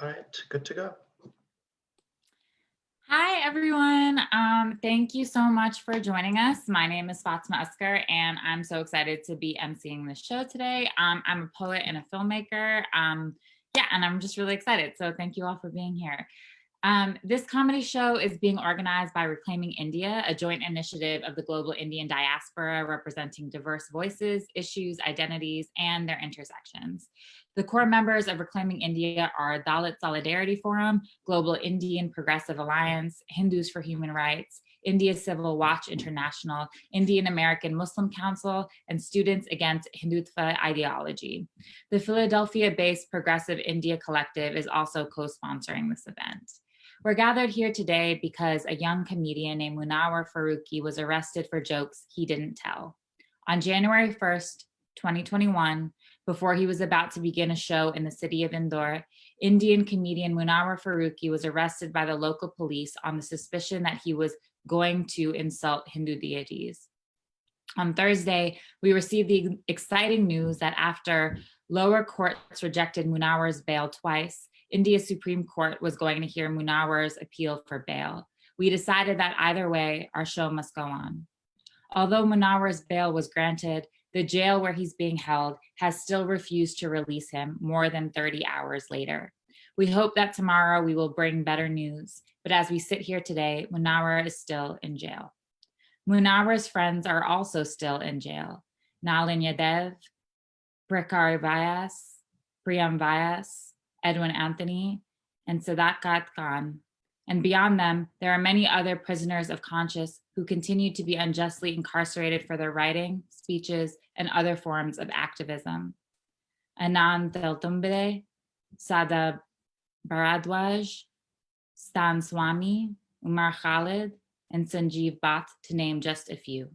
All right, good to go. Hi, everyone. Thank you so much for joining us. My name is Fatma Askar, and I'm so excited to be emceeing this show today. I'm a poet and a filmmaker. And I'm just really excited. So thank you all for being here. This comedy show is being organized by Reclaiming India, a joint initiative of the global Indian diaspora representing diverse voices, issues, identities, and their intersections. The core members of Reclaiming India are Dalit Solidarity Forum, Global Indian Progressive Alliance, Hindus for Human Rights, India Civil Watch International, Indian American Muslim Council, and Students Against Hindutva Ideology. The Philadelphia-based Progressive India Collective is also co-sponsoring this event. We're gathered here today because a young comedian named Munawar Faruqui was arrested for jokes he didn't tell. On January 1st, 2021, before he was about to begin a show in the city of Indore, Indian comedian Munawar Faruqui was arrested by the local police on the suspicion that he was going to insult Hindu deities. On Thursday, we received the exciting news that after lower courts rejected Munawar's bail twice, India's Supreme Court was going to hear Munawar's appeal for bail. We decided that either way, our show must go on. Although Munawar's bail was granted, the jail where he's being held has still refused to release him more than 30 hours later. We hope that tomorrow we will bring better news, but as we sit here today, Munawar is still in jail. Munawar's friends are also still in jail. Nalin Yadev, Prakar Vyas, Priyam Vyas, Edwin Anthony, and Sadakat Khan. And beyond them, there are many other prisoners of conscience who continue to be unjustly incarcerated for their writing, speeches, and other forms of activism. Anand Teltumbide, Sada Bharadwaj, Stan Swami, Umar Khalid, and Sanjeev Bhatt, to name just a few.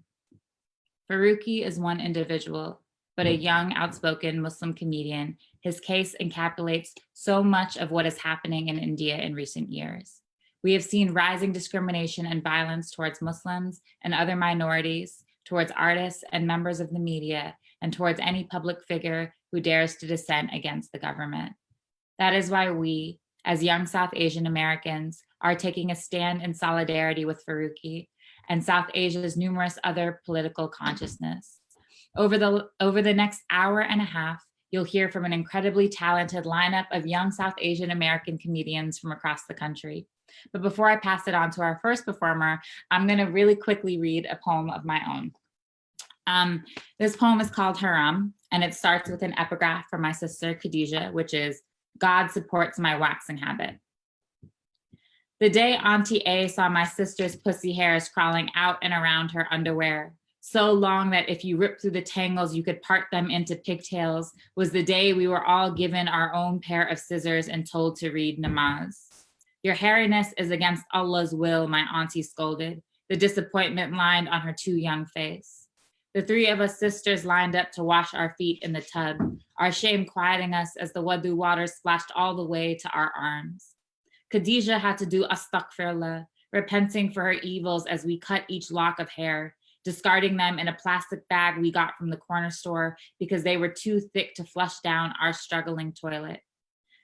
Faruqui is one individual, but a young, outspoken Muslim comedian. His case encapsulates so much of what is happening in India in recent years. We have seen rising discrimination and violence towards Muslims and other minorities, towards artists and members of the media, and towards any public figure who dares to dissent against the government. That is why we, as young South Asian Americans, are taking a stand in solidarity with Faruqui and South Asia's numerous other political consciousness. Over the next hour and a half, you'll hear from an incredibly talented lineup of young South Asian American comedians from across the country. But before I pass it on to our first performer, I'm gonna really quickly read a poem of my own. This poem is called Haram, and it starts with an epigraph from my sister Khadija, which is, God supports my waxing habit. The day Auntie A saw my sister's pussy hairs crawling out and around her underwear, so long that if you ripped through the tangles, you could part them into pigtails, was the day we were all given our own pair of scissors and told to read namaz. Your hairiness is against Allah's will, my auntie scolded, the disappointment lined on her too young face. The three of us sisters lined up to wash our feet in the tub, our shame quieting us as the wudu water splashed all the way to our arms. Khadija had to do astaghfirullah, repenting for her evils as we cut each lock of hair, discarding them in a plastic bag we got from the corner store because they were too thick to flush down our struggling toilet.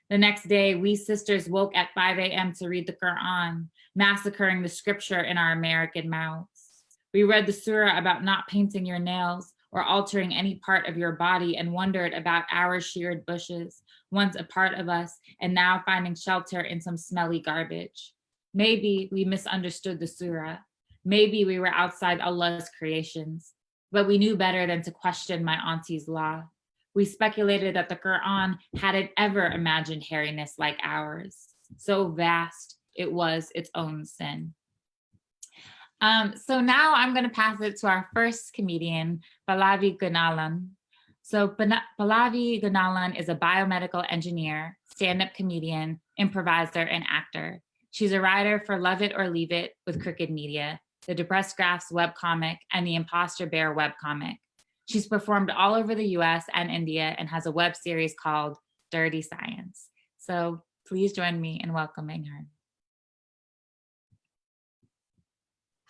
The next day, we sisters woke at 5 a.m. to read the Quran, massacring the scripture in our American mouths. We read the surah about not painting your nails or altering any part of your body and wondered about our sheared bushes, once a part of us and now finding shelter in some smelly garbage. Maybe we misunderstood the surah. Maybe we were outside Allah's creations, but we knew better than to question my auntie's law. We speculated that the Quran hadn't ever imagined hairiness like ours. So vast, it was its own sin. So now I'm going to pass it to our first comedian, Paula V. So Paula V. is a biomedical engineer, stand-up comedian, improviser, and actor. She's a writer for Love It or Leave It with Crooked Media, the Depressed Graphs webcomic, and the Imposter Bear webcomic. She's performed all over the US and India and has a web series called Dirty Science. So please join me in welcoming her.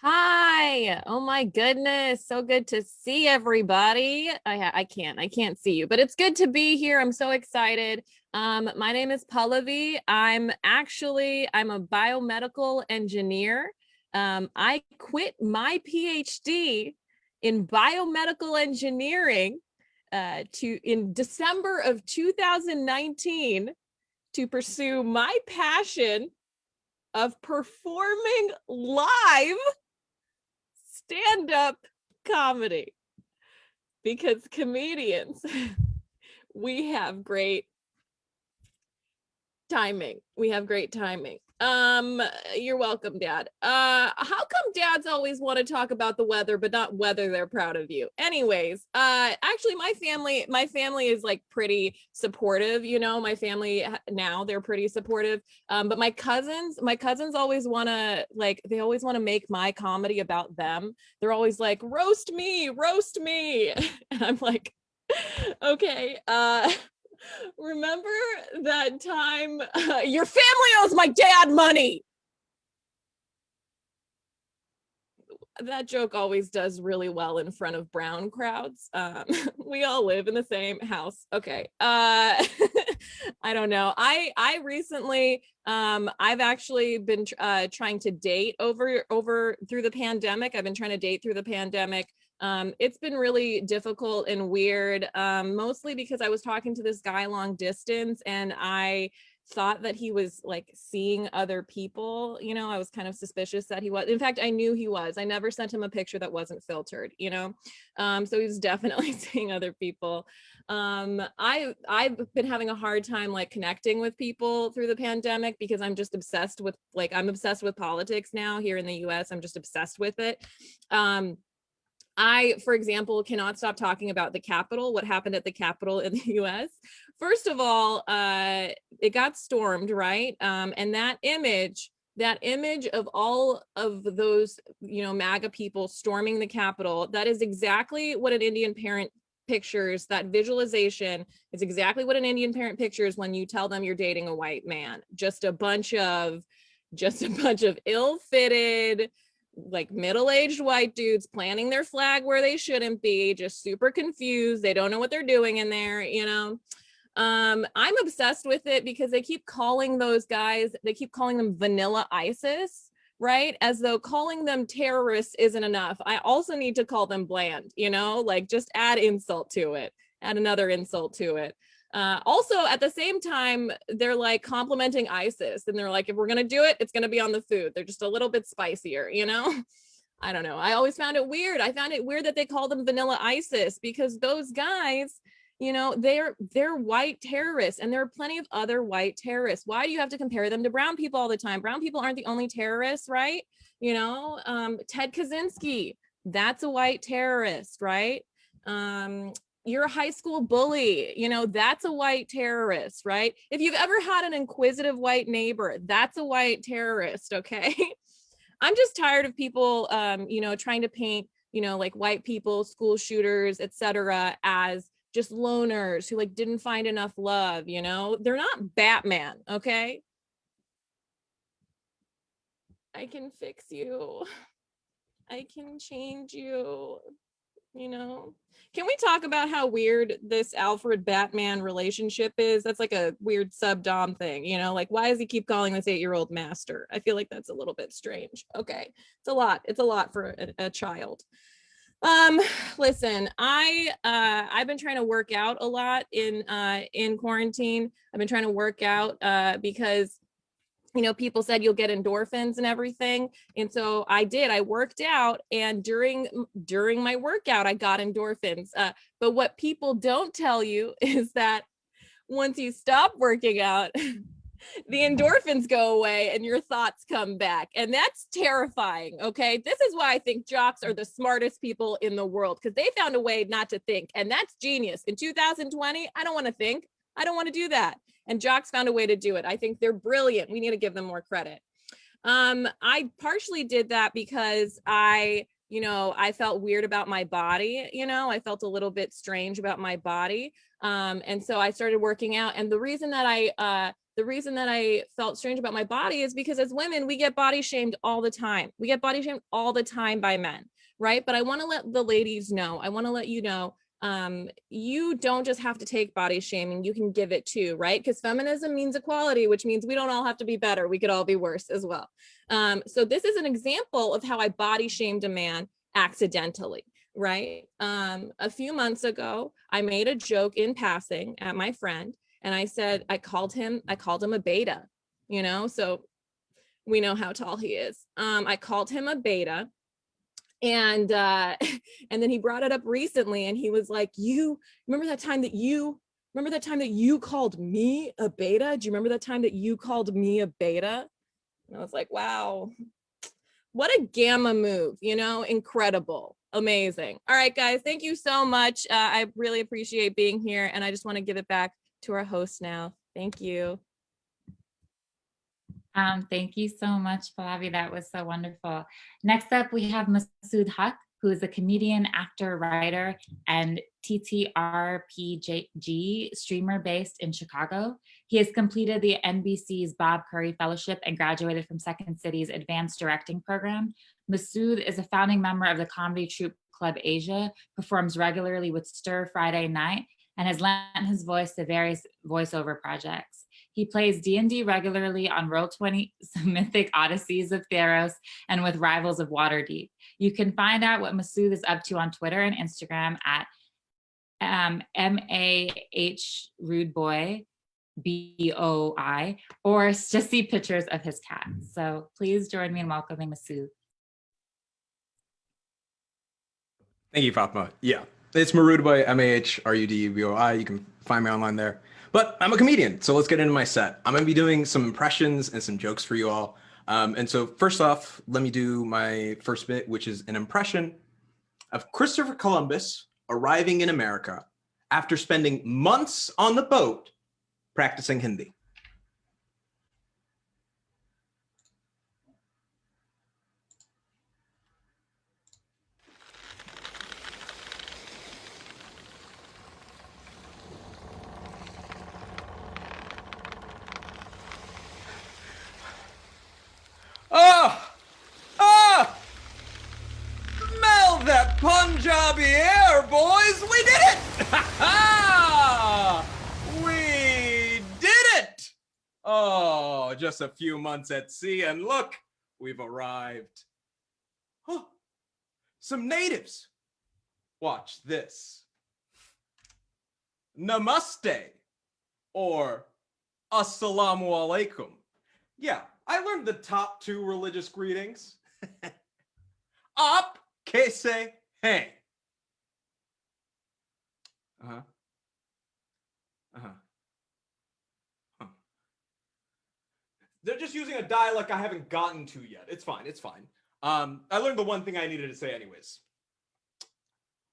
Hi. Oh my goodness. So good to see everybody. I can't see you, but it's good to be here. I'm so excited. My name is Paula V. I'm a biomedical engineer. I quit my PhD in biomedical engineering in December of 2019 to pursue my passion of performing live stand-up comedy, because comedians, we have great timing. You're welcome, Dad. How come dads always want to talk about the weather, but not whether they're proud of you? Anyways, actually my family is like pretty supportive, you know, my family now, they're pretty supportive. But my cousins always want to they always want to make my comedy about them. They're always like, roast me. And I'm like, okay, remember that time your family owes my dad money? That joke always does really well in front of brown crowds. We all live in the same house. Okay. I don't know. I recently I've actually been trying to date over through the pandemic. I've been trying to date through the pandemic. It's been really difficult and weird, mostly because I was talking to this guy long distance and I thought that he was like seeing other people. You know, I was kind of suspicious that he was. In fact, I knew he was. I never sent him a picture that wasn't filtered, you know. So he was definitely seeing other people. I've been having a hard time like connecting with people through the pandemic because I'm just obsessed with I'm obsessed with politics now here in the US. I'm just obsessed with it. I, for example, cannot stop talking about the Capitol, what happened at the Capitol in the US. First of all, it got stormed, right? And that image of all of those, you know, MAGA people storming the Capitol, that is exactly what an Indian parent pictures. That visualization is exactly what an Indian parent pictures when you tell them you're dating a white man. Just a bunch of ill-fitted, like middle-aged white dudes planting their flag where they shouldn't be, just super confused. They don't know what they're doing in there, you know. I'm obsessed with it because they keep calling those guys, they keep calling them vanilla ISIS, right? As though calling them terrorists isn't enough. I also need to call them bland, you know, like just add insult to it, add another insult to it. Also, at the same time, they're like complimenting ISIS and they're like, if we're going to do it, it's going to be on the food. They're just a little bit spicier, you know? I don't know. I always found it weird. I found it weird that they call them vanilla ISIS because those guys, you know, they're white terrorists and there are plenty of other white terrorists. Why do you have to compare them to brown people all the time? Brown people aren't the only terrorists, right? You know, Ted Kaczynski, that's a white terrorist, right? You're a high school bully, you know, that's a white terrorist, right? If you've ever had an inquisitive white neighbor, that's a white terrorist, okay? I'm just tired of people, you know, trying to paint, you know, like white people, school shooters, etc., as just loners who like didn't find enough love, you know? They're not Batman, okay? I can fix you. I can change you. You know, can we talk about how weird this Alfred Batman relationship is? That's like a weird sub-dom thing, you know, like why does he keep calling this 8-year-old master? I feel like that's a little bit strange. Okay, it's a lot for a child. Listen, I've been trying to work out a lot in quarantine. I've been trying to work out because, you know, people said you'll get endorphins and everything. And so I did, I worked out, and during my workout, I got endorphins. But what people don't tell you is that once you stop working out, the endorphins go away and your thoughts come back. And that's terrifying, okay? This is why I think jocks are the smartest people in the world, because they found a way not to think. And that's genius. In 2020, I don't want to think. I don't want to do that. And jocks found a way to do it. I think they're brilliant. We need to give them more credit. I partially did that because I felt weird about my body. You know, I felt a little bit strange about my body. And so I started working out. And the reason that I felt strange about my body is because as women, we get body shamed all the time. We get body shamed all the time by men, right? But I want to let the ladies know, I want to let you know, you don't just have to take body shaming, you can give it too, right? Because feminism means equality, which means we don't all have to be better. We could all be worse as well. So this is an example of how I body shamed a man accidentally, right? A few months ago, I made a joke in passing at my friend, and I said, I called him a beta, you know, so we know how tall he is. I called him a beta. And and then he brought it up recently, and he was like, you remember that time that you called me a beta? Do you remember that time that you called me a beta? And I was like, wow, what a gamma move, you know, incredible, amazing. All right, guys, thank you so much. I really appreciate being here, and I just want to give it back to our host now. Thank you. Thank you so much, Paula V. That was so wonderful. Next up, we have Masood Haq, who is a comedian, actor, writer, and TTRPG streamer based in Chicago. He has completed the NBC's Bob Curry Fellowship and graduated from Second City's Advanced Directing Program. Masood is a founding member of the comedy troupe Club Asia, performs regularly with Stir Friday Night, and has lent his voice to various voiceover projects. He plays D&D regularly on Roll20's Mythic Odysseys of Theros and with Rivals of Waterdeep. You can find out what Masood is up to on Twitter and Instagram at MAH RudeBoy, or just see pictures of his cat. So please join me in welcoming Masood. Thank you, Fatma. Yeah, it's Marudboy, MAHRUDBOI. You can find me online there. But I'm a comedian, so let's get into my set. I'm going to be doing some impressions and some jokes for you all. And so first off, let me do my first bit, which is an impression of Christopher Columbus arriving in America after spending months on the boat practicing Hindi. Smell that Punjabi air, boys! We did it! We did it! Oh, just a few months at sea, and look, we've arrived. Huh. Some natives. Watch this. Namaste, or Assalamu alaikum. Yeah, I learned the top 2 religious greetings. Up, kaise hain. Huh. They're just using a dialect I haven't gotten to yet. It's fine. It's fine. I learned the one thing I needed to say anyways.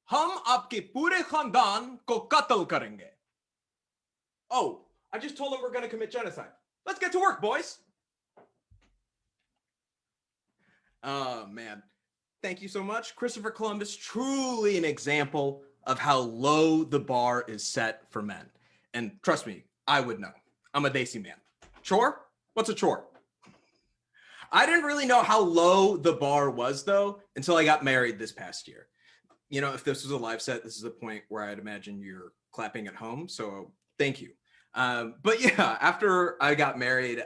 Hum aapke pure khandan ko qatl karenge. Oh, I just told them we're going to commit genocide. Let's get to work, boys. Oh, man. Thank you so much. Christopher Columbus, truly an example of how low the bar is set for men. And trust me, I would know. I'm a Desi man. Chore? What's a chore? I didn't really know how low the bar was, though, until I got married this past year. You know, if this was a live set, this is a point where I'd imagine you're clapping at home. So thank you. But yeah, after I got married,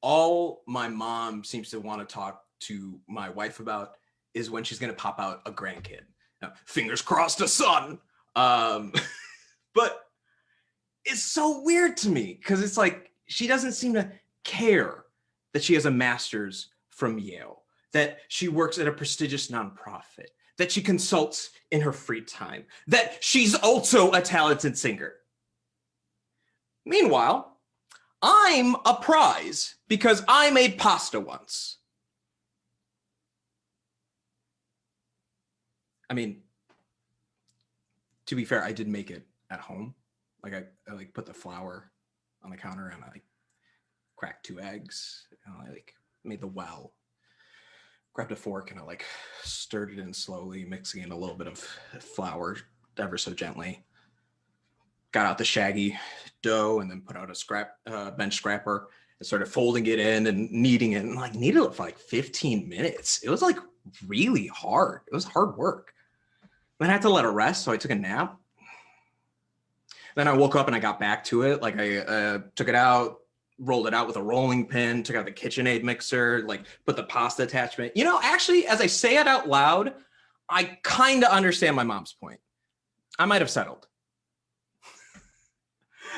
all my mom seems to want to talk to my wife about is when she's going to pop out a grandkid. Now, fingers crossed, a son. But it's so weird to me because it's like she doesn't seem to care that she has a master's from Yale, that she works at a prestigious nonprofit, that she consults in her free time, that she's also a talented singer. Meanwhile, I'm a prize because I made pasta once. I mean, to be fair, I did make it at home. Like I like put the flour on the counter and I like cracked 2 eggs and I like made the well. Grabbed a fork and I like stirred it in slowly, mixing in a little bit of flour ever so gently. Got out the shaggy dough and then put out a bench scrapper and started folding it in and kneading it and like kneaded it for like 15 minutes. It was like really hard. It was hard work. Then I had to let it rest, so I took a nap. Then I woke up and I got back to it. Like I took it out, rolled it out with a rolling pin, took out the KitchenAid mixer, like put the pasta attachment. You know, actually, as I say it out loud, I kind of understand my mom's point. I might have settled.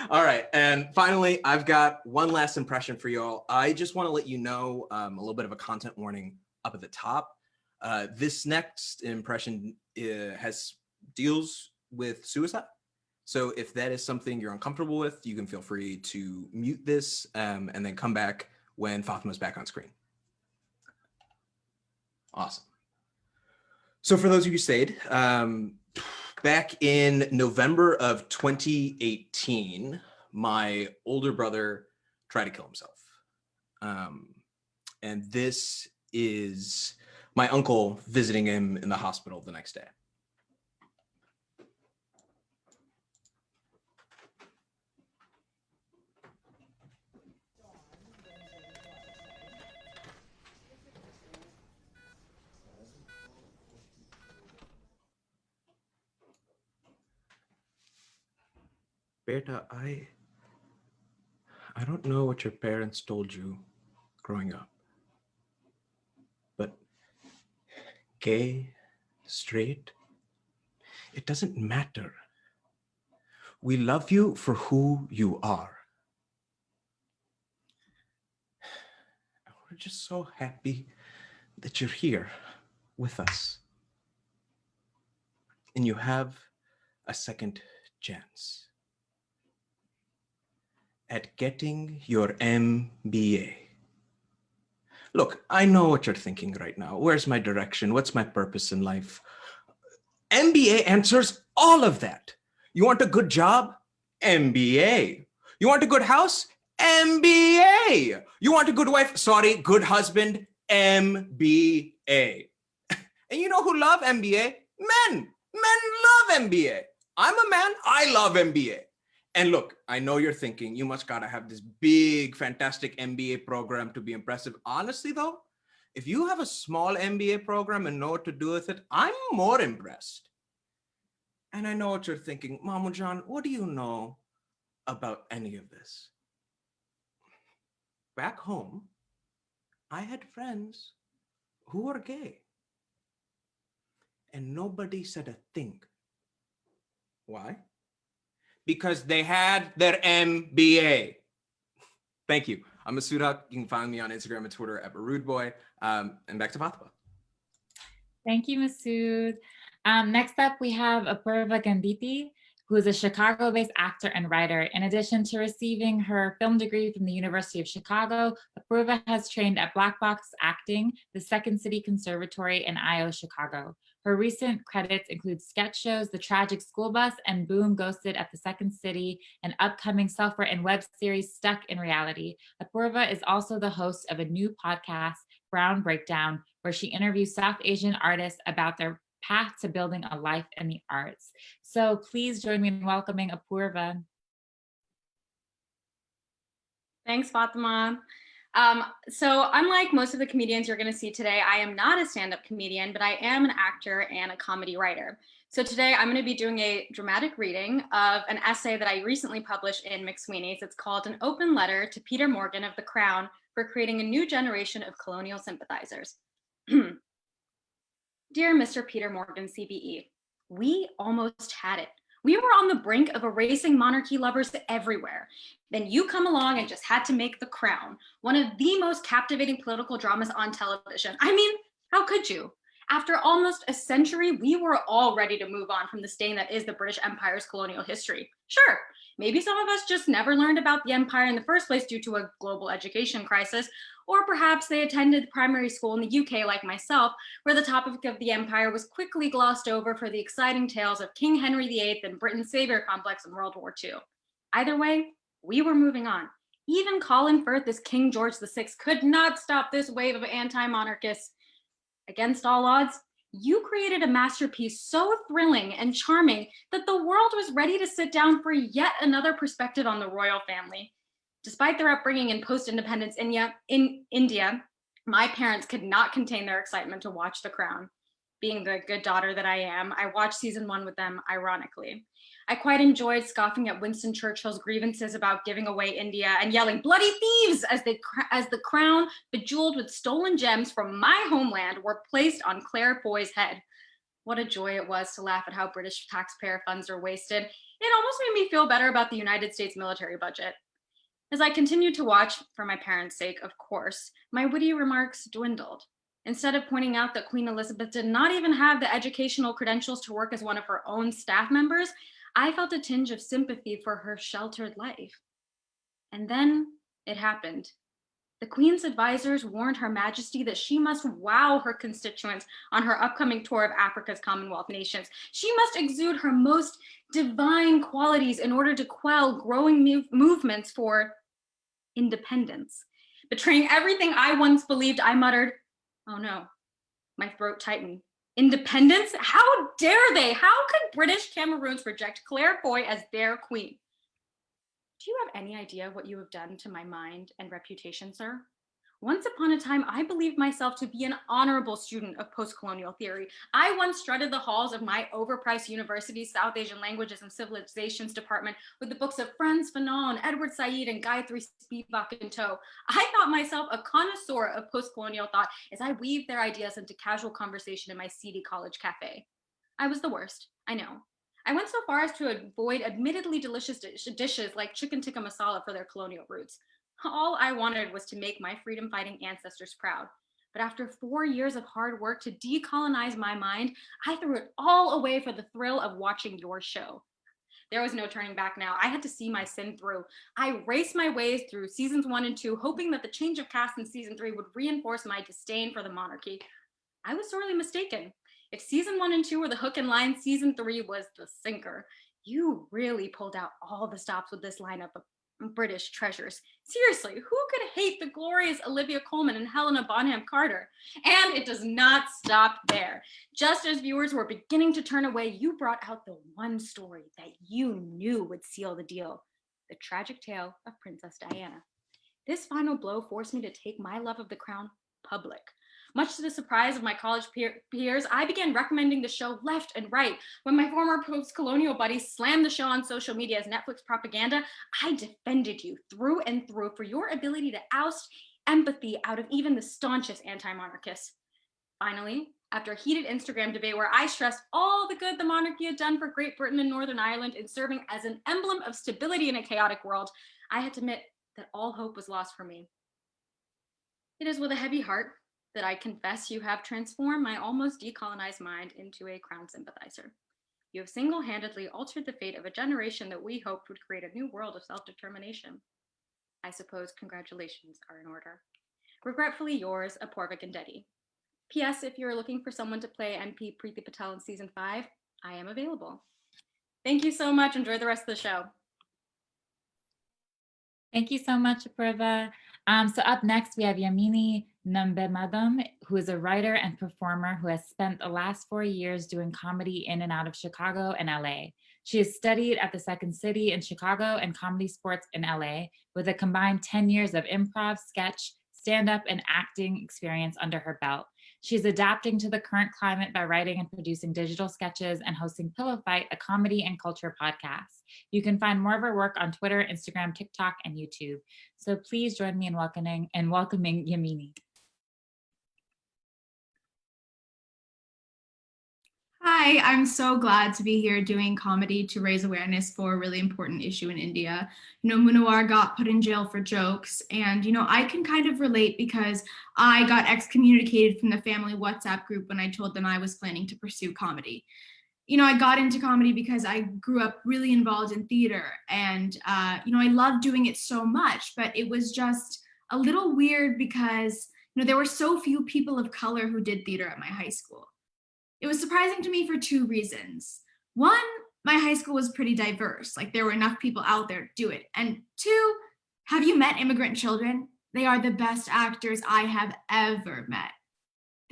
All right, and finally, I've got one last impression for y'all. I just want to let you know a little bit of a content warning up at the top. This next impression deals with suicide. So if that is something you're uncomfortable with, you can feel free to mute this and then come back when Fatma's back on screen. Awesome. So for those of you who stayed, back in November of 2018, my older brother tried to kill himself. And this is my uncle visiting him in the hospital the next day. Beta, I don't know what your parents told you growing up, but gay, straight, it doesn't matter. We love you for who you are. We're just so happy that you're here with us. And you have a second chance at getting your MBA. Look, I know what you're thinking right now. Where's my direction? What's my purpose in life? MBA answers all of that. You want a good job? MBA. You want a good house? MBA. You want a good wife? Sorry, good husband? MBA. And you know who love MBA? Men. Men love MBA. I'm a man. I love MBA. And look, I know you're thinking you must gotta have this big, fantastic MBA program to be impressive. Honestly, though, if you have a small MBA program and know what to do with it, I'm more impressed. And I know what you're thinking, Mamujan, what do you know about any of this? Back home, I had friends who were gay. And nobody said a thing. Why? Because they had their MBA. Thank you. I'm Masood Haq. You can find me on Instagram and Twitter at @rudeboy. And back to Fatma. Thank you, Masood. Next up, we have Apoorva Gandhithi, who is a Chicago-based actor and writer. In addition to receiving her film degree from the University of Chicago, Apoorva has trained at Black Box Acting, the Second City Conservatory in I.O., Chicago. Her recent credits include sketch shows The Tragic School Bus and Boom Ghosted at the Second City, and upcoming self-written web series Stuck in Reality. Apoorva is also the host of a new podcast, Brown Breakdown, where she interviews South Asian artists about their path to building a life in the arts. So please join me in welcoming Apoorva. Thanks, Fatima. So unlike most of the comedians you're going to see today, I am not a stand-up comedian, but I am an actor and a comedy writer. So today I'm going to be doing a dramatic reading of an essay that I recently published in McSweeney's. It's called An Open Letter to Peter Morgan of The Crown for Creating a New Generation of Colonial Sympathizers. Dear Mr. Peter Morgan, CBE, we almost had it. We were on the brink of erasing monarchy lovers everywhere. Then you come along and just had to make The Crown one of the most captivating political dramas on television. I mean, how could you? After almost a century, we were all ready to move on from the stain that is the British Empire's colonial history. Sure, maybe some of us just never learned about the empire in the first place due to a global education crisis, or perhaps they attended primary school in the UK like myself, where the topic of the empire was quickly glossed over for the exciting tales of King Henry VIII and Britain's savior complex in World War II. Either way, we were moving on. Even Colin Firth as King George VI could not stop this wave of anti-monarchists. Against all odds, you created a masterpiece so thrilling and charming that the world was ready to sit down for yet another perspective on the royal family. Despite their upbringing in post-independence India, my parents could not contain their excitement to watch The Crown. Being the good daughter that I am, I watched season 1 with them, ironically. I quite enjoyed scoffing at Winston Churchill's grievances about giving away India and yelling bloody thieves as the crown bejeweled with stolen gems from my homeland were placed on Claire Foy's head. What a joy it was to laugh at how British taxpayer funds are wasted. It almost made me feel better about the United States military budget. As I continued to watch, for my parents' sake, of course, my witty remarks dwindled. Instead of pointing out that Queen Elizabeth did not even have the educational credentials to work as one of her own staff members, I felt a tinge of sympathy for her sheltered life. And then it happened. The Queen's advisors warned Her Majesty that she must wow her constituents on her upcoming tour of Africa's Commonwealth nations. She must exude her most divine qualities in order to quell growing movements for independence. Betraying everything I once believed, I muttered, "Oh no," my throat tightened. Independence? How dare they? How could British Cameroons reject Claire Foy as their queen? Do you have any idea what you have done to my mind and reputation, sir? Once upon a time, I believed myself to be an honorable student of post-colonial theory. I once strutted the halls of my overpriced university's South Asian Languages and Civilizations department with the books of Frantz Fanon, Edward Said, and Gayatri Spivak in tow. I thought myself a connoisseur of post-colonial thought as I weaved their ideas into casual conversation in my seedy college cafe. I was the worst, I know. I went so far as to avoid admittedly delicious dishes like chicken tikka masala for their colonial roots. All I wanted was to make my freedom-fighting ancestors proud. But after 4 years of hard work to decolonize my mind, I threw it all away for the thrill of watching your show. There was no turning back now. I had to see my sin through. I raced my way through seasons 1 and 2, hoping that the change of cast in season 3 would reinforce my disdain for the monarchy. I was sorely mistaken. If season 1 and 2 were the hook and line, season 3 was the sinker. You really pulled out all the stops with this lineup of British treasures. Seriously, who could hate the glorious Olivia Colman and Helena Bonham Carter? And it does not stop there. Just as viewers were beginning to turn away, you brought out the one story that you knew would seal the deal: the tragic tale of Princess Diana. This final blow forced me to take my love of the crown public. Much to the surprise of my college peers, I began recommending the show left and right. When my former post-colonial buddies slammed the show on social media as Netflix propaganda, I defended you through and through for your ability to oust empathy out of even the staunchest anti-monarchists. Finally, after a heated Instagram debate where I stressed all the good the monarchy had done for Great Britain and Northern Ireland in serving as an emblem of stability in a chaotic world, I had to admit that all hope was lost for me. It is with a heavy heart that I confess you have transformed my almost decolonized mind into a crown sympathizer. You have single-handedly altered the fate of a generation that we hoped would create a new world of self-determination. I suppose congratulations are in order. Regretfully yours, Apoorva. P.S. If you're looking for someone to play MP Preeti Patel in season 5, I am available. Thank you so much. Enjoy the rest of the show. Thank you so much, Apoorva. So up next, we have Yamini Nambemadam, who is a writer and performer who has spent the last 4 years doing comedy in and out of Chicago and LA. She has studied at the Second City in Chicago and comedy sports in LA, with a combined 10 years of improv, sketch, stand-up, and acting experience under her belt. She's adapting to the current climate by writing and producing digital sketches and hosting Pillow Fight, a comedy and culture podcast. You can find more of her work on Twitter, Instagram, TikTok, and YouTube. So please join me in welcoming Yamini. Hi, I'm so glad to be here doing comedy to raise awareness for a really important issue in India. Munawar got put in jail for jokes, and I can kind of relate because I got excommunicated from the family WhatsApp group when I told them I was planning to pursue comedy. I got into comedy because I grew up really involved in theater, and I loved doing it so much, but it was just a little weird because there were so few people of color who did theater at my high school. It was surprising to me for 2 reasons. One, my high school was pretty diverse, like there were enough people out there to do it. And 2, have you met immigrant children? They are the best actors I have ever met.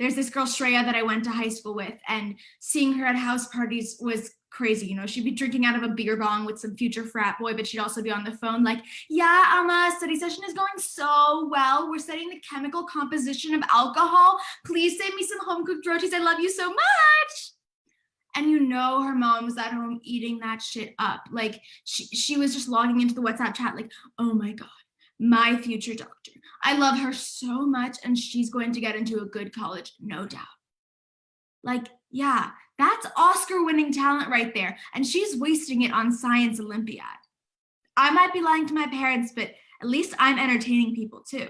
there's this girl Shreya that I went to high school with, and seeing her at house parties was crazy. You know, she'd be drinking out of a beer bong with some future frat boy, but she'd also be on the phone like, yeah, Amma, study session is going so well. We're studying the chemical composition of alcohol. Please save me some home cooked rotis. I love you so much. And you know, her mom was at home eating that shit up. Like she was just logging into the WhatsApp chat like, oh my God, my future doctor. I love her so much and she's going to get into a good college, no doubt. Like, yeah, that's Oscar-winning talent right there. And she's wasting it on Science Olympiad. I might be lying to my parents, but at least I'm entertaining people too.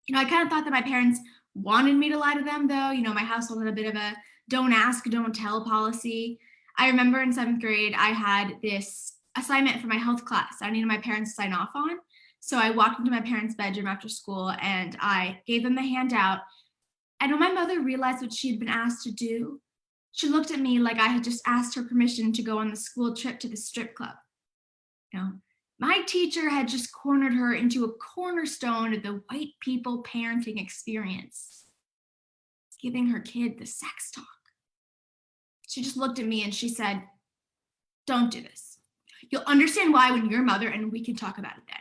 You know, I kind of thought that my parents wanted me to lie to them though. You know, my household had a bit of a don't ask, don't tell policy. I remember in 7th grade, I had this assignment for my health class I needed my parents to sign off on. So I walked into my parents' bedroom after school and I gave them the handout. And when my mother realized what she had been asked to do, she looked at me like I had just asked her permission to go on the school trip to the strip club. You know, my teacher had just cornered her into a cornerstone of the white people parenting experience, giving her kid the sex talk. She just looked at me and she said, don't do this. You'll understand why when you're a mother and we can talk about it then.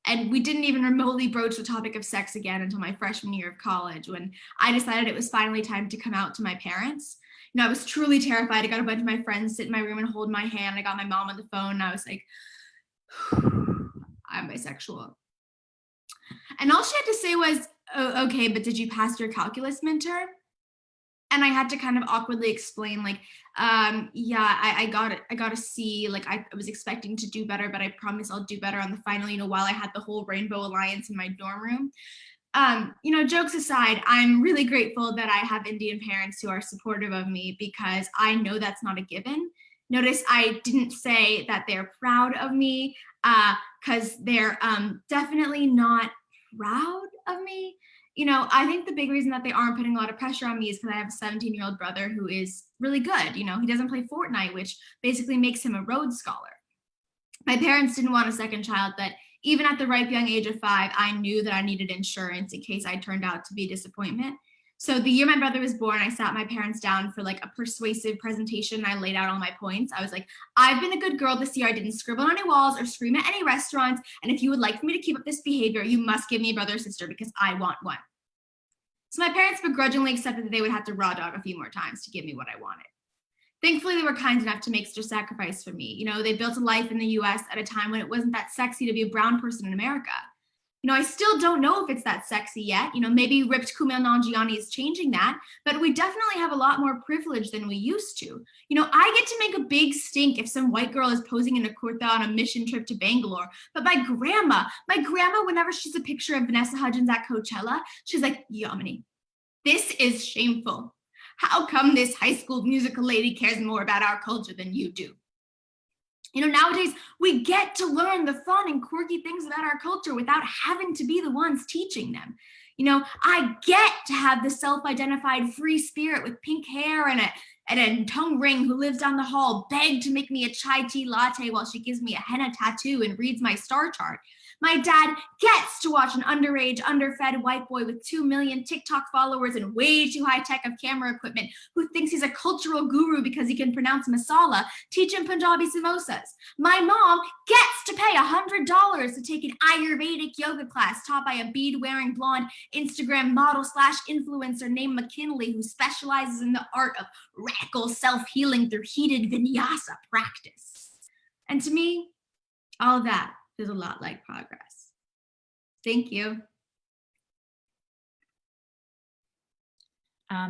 And we didn't even remotely broach the topic of sex again until my freshman year of college, when I decided it was finally time to come out to my parents. You know, I was truly terrified. I got a bunch of my friends sit in my room and hold my hand. I got my mom on the phone and I was like, I'm bisexual. And all she had to say was, oh, okay, but did you pass your calculus midterm? And I had to kind of awkwardly explain, like, yeah, I got a C. Like, I was expecting to do better, but I promise I'll do better on the final, you know, while I had the whole Rainbow Alliance in my dorm room. You know, jokes aside, I'm really grateful that I have Indian parents who are supportive of me, because I know that's not a given. Notice I didn't say that they're proud of me, because they're definitely not proud of me. You know, I think the big reason that they aren't putting a lot of pressure on me is because I have a 17-year-old brother who is really good. You know, he doesn't play Fortnite, which basically makes him a Rhodes Scholar. My parents didn't want a second child, but even at the ripe young age of 5, I knew that I needed insurance in case I turned out to be a disappointment. So the year my brother was born, I sat my parents down for like a persuasive presentation. I laid out all my points. I was like, I've been a good girl this year. I didn't scribble on any walls or scream at any restaurants. And if you would like for me to keep up this behavior, you must give me a brother or sister because I want one. So my parents begrudgingly accepted that they would have to raw dog a few more times to give me what I wanted. Thankfully, they were kind enough to make such a sacrifice for me. You know, they built a life in the US at a time when it wasn't that sexy to be a brown person in America. You know, I still don't know if it's that sexy yet. You know, maybe ripped Kumail Nanjiani is changing that, but we definitely have a lot more privilege than we used to. You know, I get to make a big stink if some white girl is posing in a kurta on a mission trip to Bangalore, but my grandma, whenever she sees a picture of Vanessa Hudgens at Coachella, she's like, Yamini, this is shameful. How come this high school musical lady cares more about our culture than you do? You know, nowadays we get to learn the fun and quirky things about our culture without having to be the ones teaching them. You know, I get to have the self-identified free spirit with pink hair and a tongue ring who lives down the hall beg to make me a chai tea latte while she gives me a henna tattoo and reads my star chart. My dad gets to watch an underage, underfed white boy with 2 million TikTok followers and way too high tech of camera equipment who thinks he's a cultural guru because he can pronounce masala teach him Punjabi samosas. My mom gets to pay $100 to take an Ayurvedic yoga class taught by a bead-wearing blonde Instagram model / influencer named McKinley who specializes in the art of radical self-healing through heated vinyasa practice. And to me, all of that feels a lot like progress. Thank you.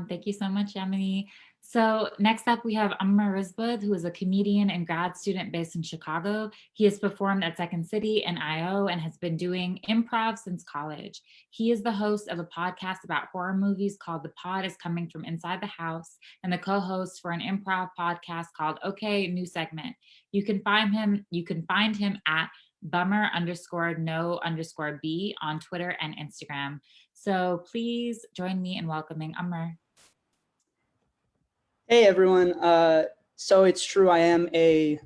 Thank you so much, Yamini. So next up, we have Amar, who is a comedian and grad student based in Chicago. He has performed at Second City and I.O. and has been doing improv since college. He is the host of a podcast about horror movies called The Pod is Coming from Inside the House and the co-host for an improv podcast called Okay, New Segment. You can find him at bummer_no_b on Twitter and Instagram. So please join me in welcoming Amar. Hey everyone. So it's true, I am a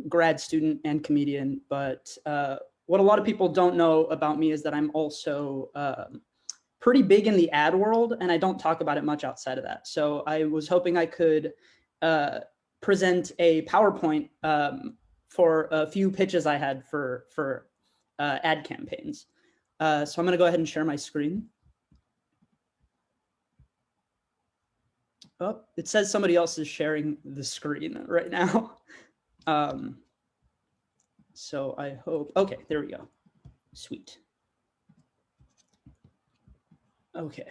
grad student and comedian, but what a lot of people don't know about me is that I'm also pretty big in the ad world, and I don't talk about it much outside of that. So I was hoping I could present a PowerPoint for a few pitches I had for ad campaigns. So I'm going to go ahead and share my screen. Oh, it says somebody else is sharing the screen right now. So I hope, okay, there we go. Sweet. Okay.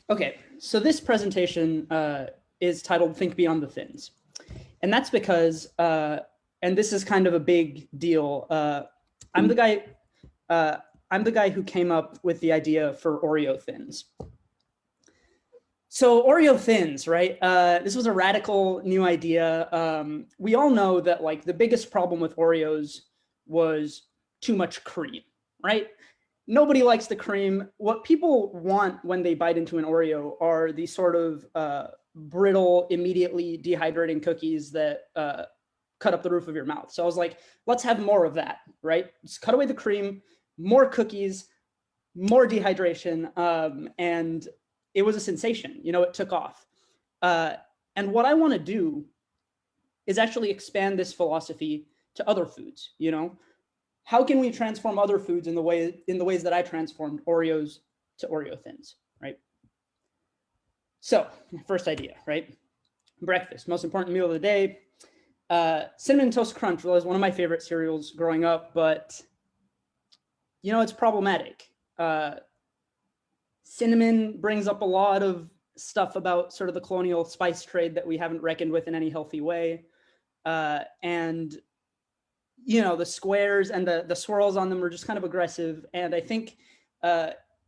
Okay, so this presentation is titled Think Beyond the Thins. And that's because, and this is kind of a big deal. I'm the guy who came up with the idea for Oreo Thins. So Oreo Thins, right? This was a radical new idea. We all know that like the biggest problem with Oreos was too much cream, right? Nobody likes the cream. What people want when they bite into an Oreo are these sort of brittle, immediately dehydrating cookies that cut up the roof of your mouth. So I was like, let's have more of that, right? Just cut away the cream, more cookies, more dehydration, and it was a sensation. You know, it took off. And what I want to do is actually expand this philosophy to other foods. You know, how can we transform other foods in the ways that I transformed Oreos to Oreo Thins, right? So, first idea, right? Breakfast, most important meal of the day. Cinnamon Toast Crunch was one of my favorite cereals growing up, but you know, it's problematic. Cinnamon brings up a lot of stuff about sort of the colonial spice trade that we haven't reckoned with in any healthy way. And, you know, the squares and the swirls on them are just kind of aggressive. And I think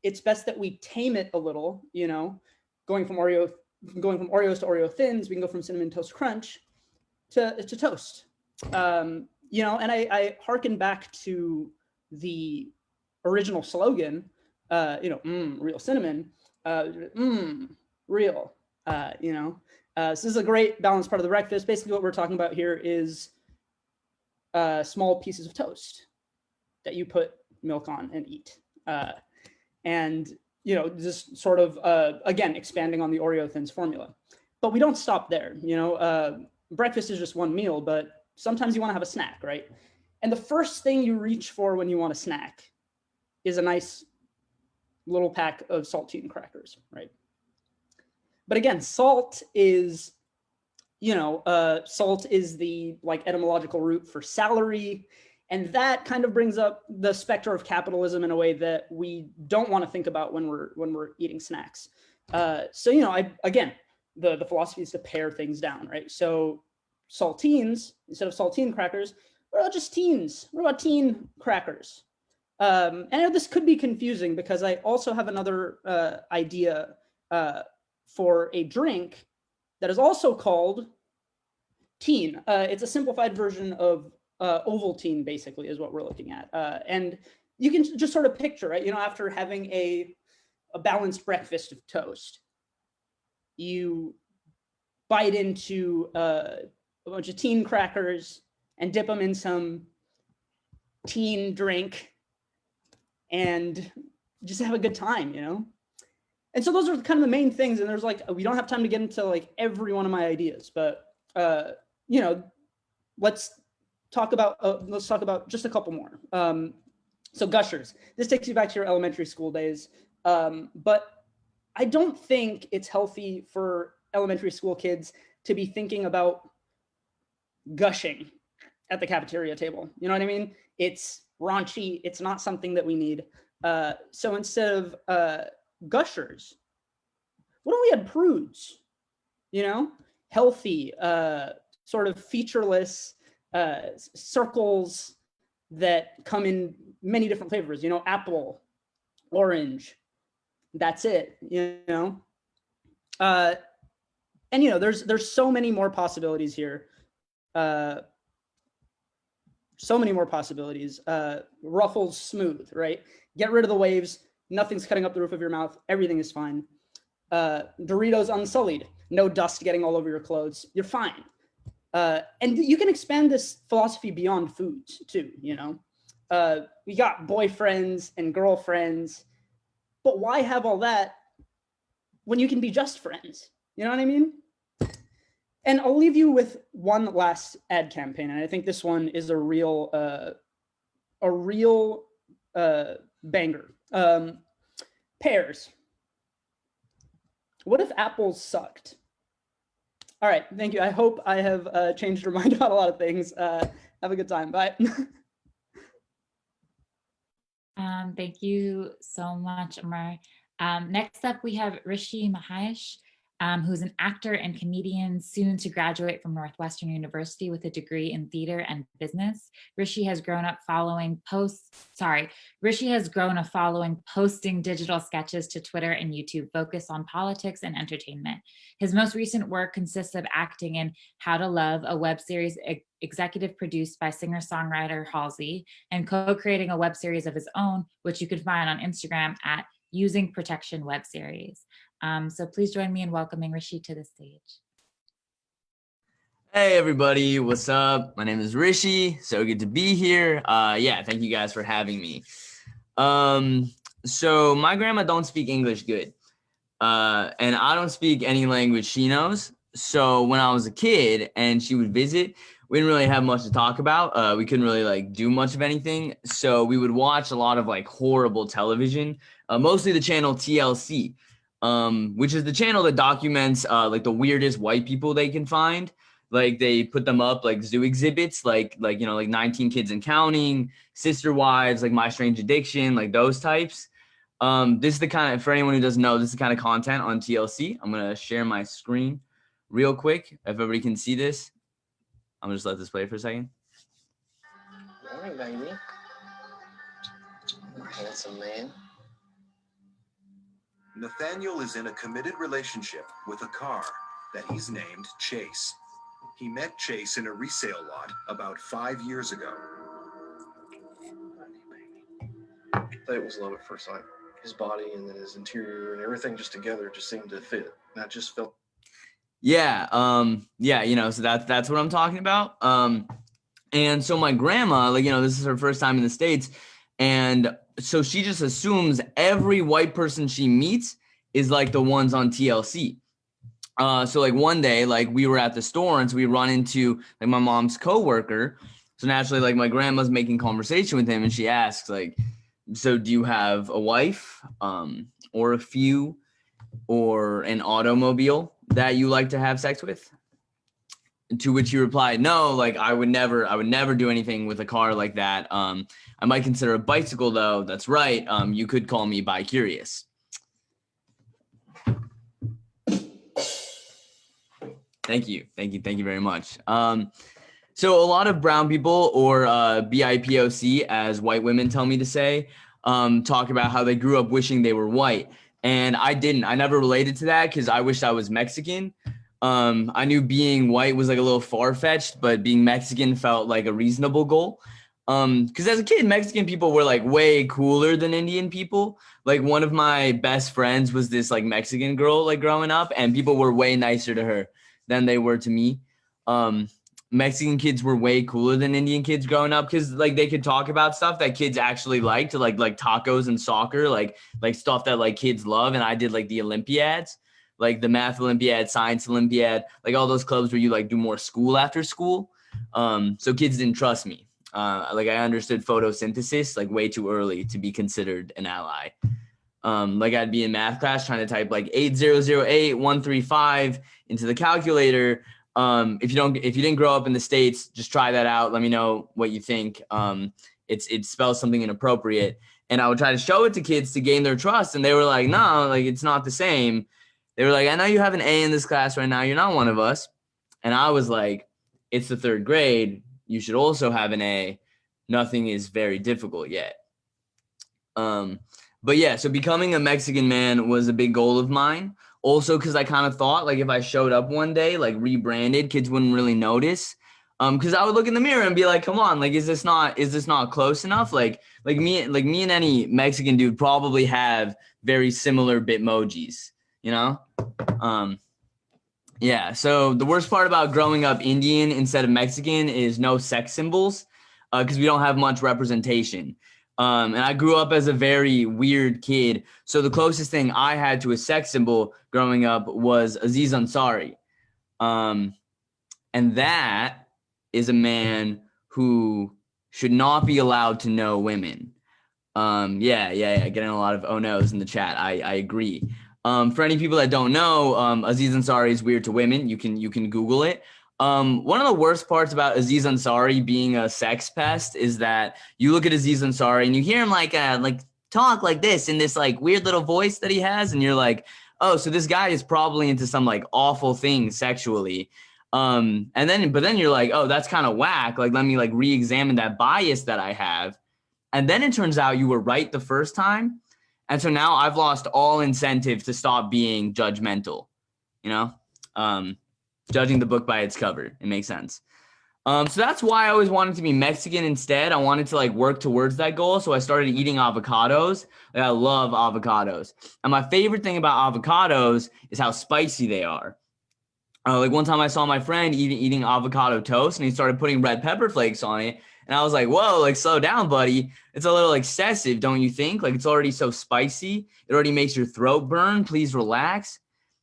it's best that we tame it a little, you know, going from Oreos to Oreo Thins. We can go from Cinnamon Toast Crunch to toast. You know, and I hearken back to the original slogan, you know, real cinnamon, real, you know. So this is a great balanced part of the breakfast. Basically what we're talking about here is small pieces of toast that you put milk on and eat. And, you know, just sort of, again, expanding on the Oreo Thins formula. But we don't stop there, you know. Breakfast is just one meal, but sometimes you want to have a snack, right? And the first thing you reach for when you want a snack is a nice little pack of saltine crackers, right? But again, salt is, you know, salt is the like etymological root for salary. And that kind of brings up the specter of capitalism in a way that we don't want to think about when we're eating snacks. So, you know, again, the philosophy is to pare things down, right? So saltines, instead of saltine crackers, what about just teens? What about teen crackers? And I know this could be confusing because I also have another idea for a drink that is also called teen. It's a simplified version of Ovaltine, basically, is what we're looking at. And you can just sort of picture, right? You know, after having a balanced breakfast of toast, you bite into a bunch of teen crackers and dip them in some teen drink and just have a good time, you know? And so those are kind of the main things. And there's like, we don't have time to get into like every one of my ideas, but, you know, let's talk about just a couple more. So gushers, this takes you back to your elementary school days. But I don't think it's healthy for elementary school kids to be thinking about gushing at the cafeteria table. You know what I mean? It's raunchy. It's not something that we need. So instead of gushers, what if we had prudes? You know, healthy, sort of featureless circles that come in many different flavors. You know, apple, orange. That's it. You know, and you know, there's so many more possibilities here. So many more possibilities. Ruffles smooth, right? Get rid of the waves. Nothing's cutting up the roof of your mouth. Everything is fine. Doritos unsullied. No dust getting all over your clothes. You're fine. And you can expand this philosophy beyond foods too, you know? We got boyfriends and girlfriends, but why have all that when you can be just friends? You know what I mean? And I'll leave you with one last ad campaign, and I think this one is a real banger. Pears. What if apples sucked? All right, thank you. I hope I have changed your mind about a lot of things. Have a good time. Bye. Thank you so much, Amar. Next up, we have Rishi Mahesh, who's an actor and comedian, soon to graduate from Northwestern University with a degree in theater and business. Rishi has grown up following posting digital sketches to Twitter and YouTube focused on politics and entertainment. His most recent work consists of acting in How to Love, a web series executive produced by singer-songwriter Halsey, and co-creating a web series of his own, which you can find on Instagram at Using Protection Web Series. So please join me in welcoming Rishi to the stage. Hey everybody, what's up? My name is Rishi. So good to be here. Yeah, thank you guys for having me. So my grandma don't speak English good. And I don't speak any language she knows. So when I was a kid and she would visit, we didn't really have much to talk about. We couldn't really do much of anything. So we would watch a lot of horrible television, mostly the channel TLC, which is the channel that documents the weirdest white people they can find. They put them up zoo exhibits, 19 Kids and Counting, Sister Wives, My Strange Addiction, those types. This is the kind of, for anyone who doesn't know, this is the kind of content on TLC. I'm going to share my screen real quick. If everybody can see this, I'm going to just let this play for a second. Morning, baby. Handsome man. Nathaniel is in a committed relationship with a car that he's named Chase. He met Chase in a resale lot about 5 years ago. I thought it was love at first sight. His body and then his interior and everything just together just seemed to fit. And I just felt. Yeah. So that's what I'm talking about. And so my grandma, this is her first time in the States. And so she just assumes every white person she meets is the ones on TLC. So one day, we were at the store and so we run into my mom's coworker. So naturally, my grandma's making conversation with him and she asks so do you have a wife, or a few, or an automobile that you like to have sex with? To which he replied, no, I would never do anything with a car like that. I might consider a bicycle though. That's right. You could call me bi-curious. Thank you very much. So a lot of brown people, or BIPOC, as white women tell me to say, talk about how they grew up wishing they were white. And I didn't. I never related to that because I wished I was Mexican. I knew being white was a little far-fetched, but being Mexican felt like a reasonable goal. Because as a kid, Mexican people were way cooler than Indian people. One of my best friends was this Mexican girl growing up, and people were way nicer to her than they were to me. Mexican kids were way cooler than Indian kids growing up because they could talk about stuff that kids actually liked, like tacos and soccer, like stuff that kids love. And I did the Olympiads, the math Olympiad, science Olympiad, all those clubs where you do more school after school. So kids didn't trust me. I understood photosynthesis way too early to be considered an ally. I'd be in math class trying to type 8008135 into the calculator. If you didn't grow up in the States, just try that out. Let me know what you think. It spells something inappropriate. And I would try to show it to kids to gain their trust. And they were like, no, it's not the same. They were like, I know you have an A in this class right now. You're not one of us. And I was like, it's the third grade. You should also have an A. Nothing is very difficult yet. But yeah, so becoming a Mexican man was a big goal of mine. Also, because I kind of thought if I showed up one day, rebranded, kids wouldn't really notice. Because I would look in the mirror and be like, come on, is this not close enough? Me and any Mexican dude probably have very similar Bitmojis, you know? Yeah, so the worst part about growing up Indian instead of Mexican is no sex symbols. because we don't have much representation. And I grew up as a very weird kid. So the closest thing I had to a sex symbol growing up was Aziz Ansari. And that is a man who should not be allowed to know women. Yeah. Getting a lot of oh no's in the chat. I agree. For any people that don't know, Aziz Ansari is weird to women. You can Google it. One of the worst parts about Aziz Ansari being a sex pest is that you look at Aziz Ansari and you hear him like talk like this in this like weird little voice that he has, and you're like, oh, so this guy is probably into some like awful thing sexually. But then you're like, oh, that's kind of whack. Like, let me like re-examine that bias that I have. And then it turns out you were right the first time. And so now I've lost all incentive to stop being judgmental, judging the book by its cover. It makes sense. So that's why I always wanted to be Mexican instead. I wanted to like work towards that goal. So I started eating avocados. Like, I love avocados. And my favorite thing about avocados is how spicy they are. Like one time I saw my friend eating avocado toast, and he started putting red pepper flakes on it. And I was like, whoa, like slow down, buddy. It's a little excessive, don't you think? Like it's already so spicy. It already makes your throat burn. Please relax.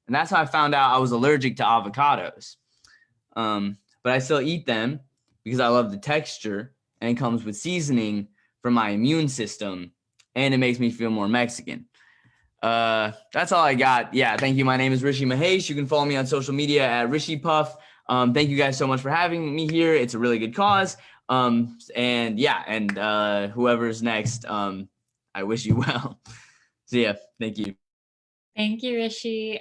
And that's how I found out I was allergic to avocados. But I still eat them because I love the texture, and it comes with seasoning for my immune system, and it makes me feel more Mexican. That's all I got. Yeah, thank you. My name is Rishi Mahesh. You can follow me on social media at Rishi Puff. Thank you guys so much for having me here. It's a really good cause. And whoever's next, I wish you well. So yeah, thank you. Thank you, Rishi.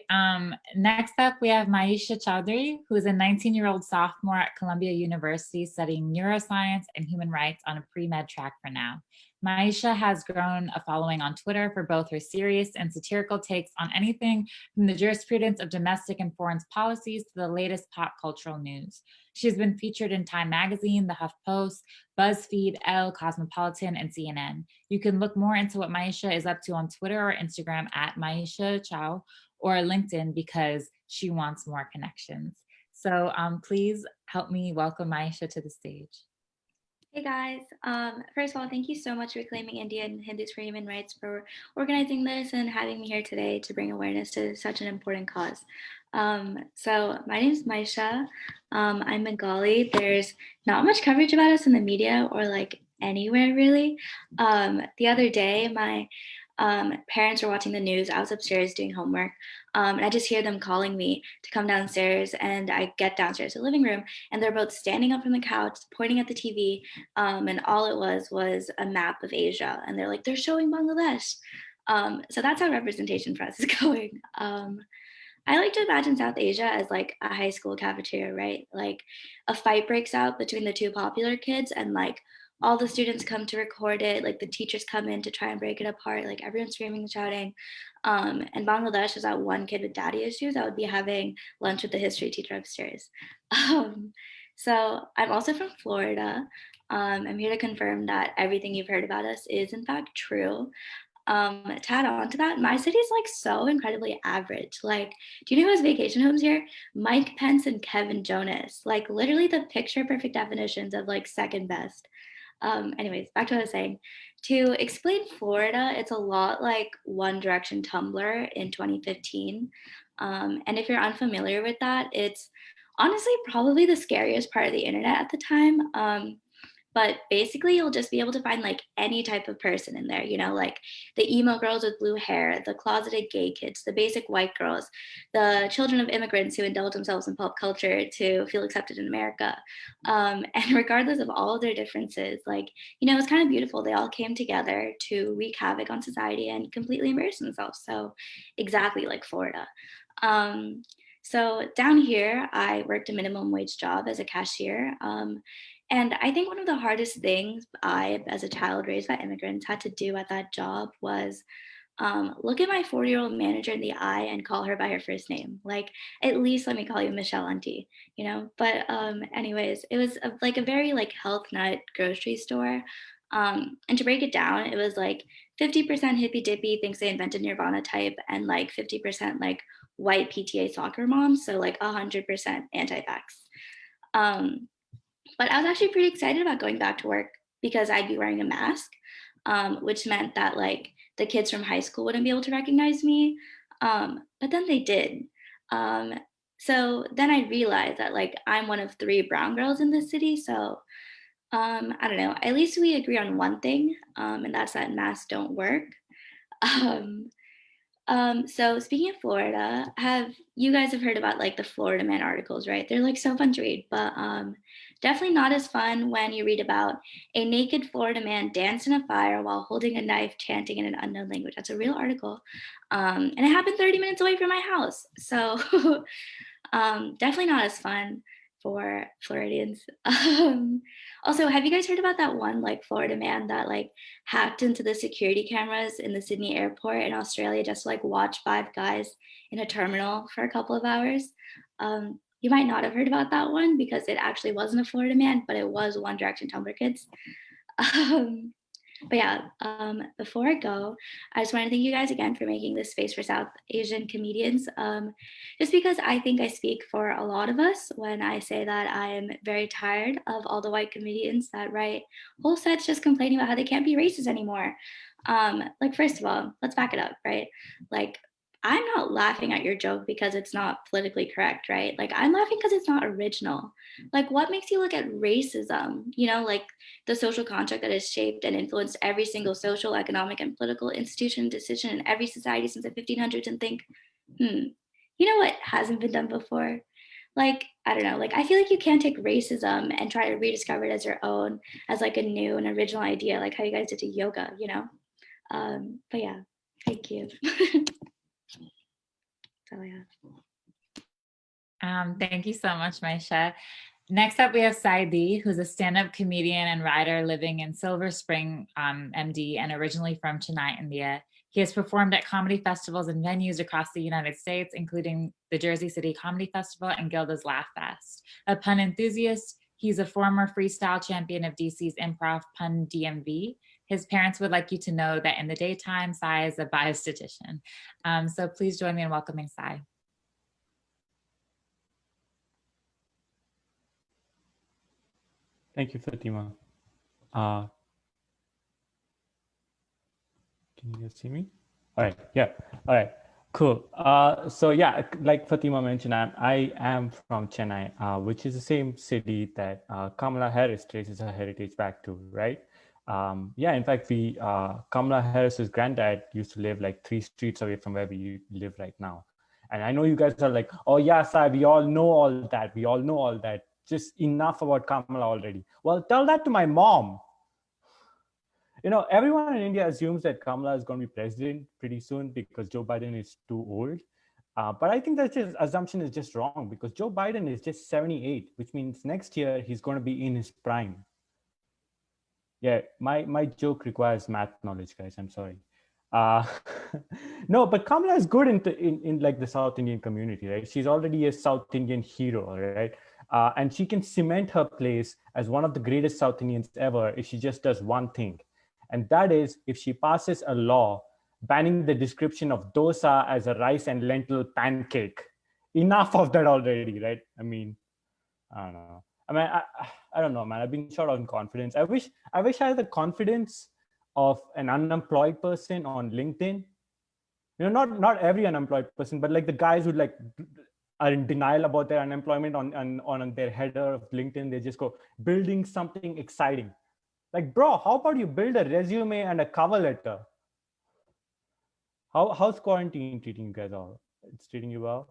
Next up, we have Maisha Chowdhury, who is a 19-year-old sophomore at Columbia University studying neuroscience and human rights on a pre-med track for now. Maisha has grown a following on Twitter for both her serious and satirical takes on anything from the jurisprudence of domestic and foreign policies to the latest pop cultural news. She has been featured in Time Magazine, The HuffPost, BuzzFeed, Elle, Cosmopolitan, and CNN. You can look more into what Maisha is up to on Twitter or Instagram at Maisha Chow, or LinkedIn, because she wants more connections. So please help me welcome Maisha to the stage. Hey guys, first of all, thank you so much for Reclaiming India and Hindus for Human Rights for organizing this and having me here today to bring awareness to such an important cause. So my name is Maisha. I'm Bengali. There's not much coverage about us in the media or like anywhere really. The other day, my parents were watching the news. I was upstairs doing homework, and I just hear them calling me to come downstairs, and I get downstairs to the living room, and they're both standing up from the couch, pointing at the TV, and all it was a map of Asia, and they're like, they're showing Bangladesh. So that's how representation for us is going. I like to imagine South Asia as like a high school cafeteria, right? Like a fight breaks out between the two popular kids, and like all the students come to record it, like the teachers come in to try and break it apart, like everyone's screaming and shouting. And Bangladesh is that one kid with daddy issues that would be having lunch with the history teacher upstairs. So I'm also from Florida. I'm here to confirm that everything you've heard about us is in fact true. To add on to that, my city is like so incredibly average. Like, do you know who has vacation homes here? Mike Pence and Kevin Jonas, like literally the picture perfect definitions of like second best. Anyways, back to what I was saying. To explain Florida, it's a lot like One Direction Tumblr in 2015. And if you're unfamiliar with that, it's honestly probably the scariest part of the internet at the time. But basically you'll just be able to find like any type of person in there, you know, like the emo girls with blue hair, the closeted gay kids, the basic white girls, the children of immigrants who indulge themselves in pop culture to feel accepted in America. And regardless of all of their differences, like, you know, it's kind of beautiful. They all came together to wreak havoc on society and completely embarrass themselves. So exactly like Florida. So down here, I worked a minimum wage job as a cashier. And I think one of the hardest things I, as a child raised by immigrants, had to do at that job was look at my 40-year-old manager in the eye and call her by her first name. Like, at least let me call you Michelle Auntie, you know? But anyways, it was like a very like health nut grocery store. And to break it down, it was like 50% hippy dippy thinks they invented Nirvana type, and like 50% like white PTA soccer moms. So like 100% anti-vax. But I was actually pretty excited about going back to work because I'd be wearing a mask, which meant that like the kids from high school wouldn't be able to recognize me. But then they did. So then I realized that like I'm one of 3 brown girls in the city. So I don't know, at least we agree on one thing, and that's that masks don't work. So speaking of Florida, have you guys have heard about like the Florida Man articles, right? They're like so fun to read, but definitely not as fun when you read about a naked Florida man danced in a fire while holding a knife, chanting in an unknown language. That's a real article, and it happened 30 minutes away from my house. So definitely not as fun for Floridians. Also, have you guys heard about that one like Florida man that like hacked into the security cameras in the Sydney airport in Australia just to like watch 5 guys in a terminal for a couple of hours? You might not have heard about that one because it actually wasn't a Florida man, but it was One Direction Tumblr kids. But yeah, before I go, I just want to thank you guys again for making this space for South Asian comedians. Just because I think I speak for a lot of us when I say that I am very tired of all the white comedians that write whole sets just complaining about how they can't be racist anymore. Like, first of all, let's back it up, right? Like, I'm not laughing at your joke because it's not politically correct, right? Like, I'm laughing because it's not original. Like, what makes you look at racism, you know, like the social contract that has shaped and influenced every single social, economic, and political institution and decision in every society since the 1500s and think, you know what hasn't been done before? Like, I don't know, like, I feel like you can't take racism and try to rediscover it as your own, as like a new and original idea, like how you guys did to yoga, you know? But yeah, thank you. That's all I have. Thank you so much, Maisha. Next up, we have Saidi, who's a stand-up comedian and writer living in Silver Spring, MD, and originally from Chennai, India. He has performed at comedy festivals and venues across the United States, including the Jersey City Comedy Festival and Gilda's Laugh Fest. A pun enthusiast, he's a former freestyle champion of DC's improv pun DMV. His parents would like you to know that in the daytime, Sai is a biostatistician. So please join me in welcoming Sai. Thank you, Fatima. Can you guys see me? All right, yeah, all right, cool. So yeah, like Fatima mentioned, I am from Chennai, which is the same city that Kamala Harris traces her heritage back to, right? Yeah, in fact, Kamala Harris's granddad used to live like 3 streets away from where we live right now. And I know you guys are like, oh yeah, Sai, we all know all that. We all know all that. Just enough about Kamala already. Well, tell that to my mom. You know, everyone in India assumes that Kamala is going to be president pretty soon because Joe Biden is too old. But I think that assumption is just wrong because Joe Biden is just 78, which means next year he's going to be in his prime. Yeah, my joke requires math knowledge, guys. I'm sorry. No, but Kamala is good in like the South Indian community, right? She's already a South Indian hero, right? And she can cement her place as one of the greatest South Indians ever if she just does one thing. And that is if she passes a law banning the description of dosa as a rice and lentil pancake. Enough of that already, right? I mean, I don't know. I don't know, man. I've been short on confidence. I wish I had the confidence of an unemployed person on LinkedIn. You know, not every unemployed person, but like the guys who like are in denial about their unemployment on their header of LinkedIn. They just go building something exciting. Like, bro, how about you build a resume and a cover letter? How's quarantine treating you guys all? It's treating you well?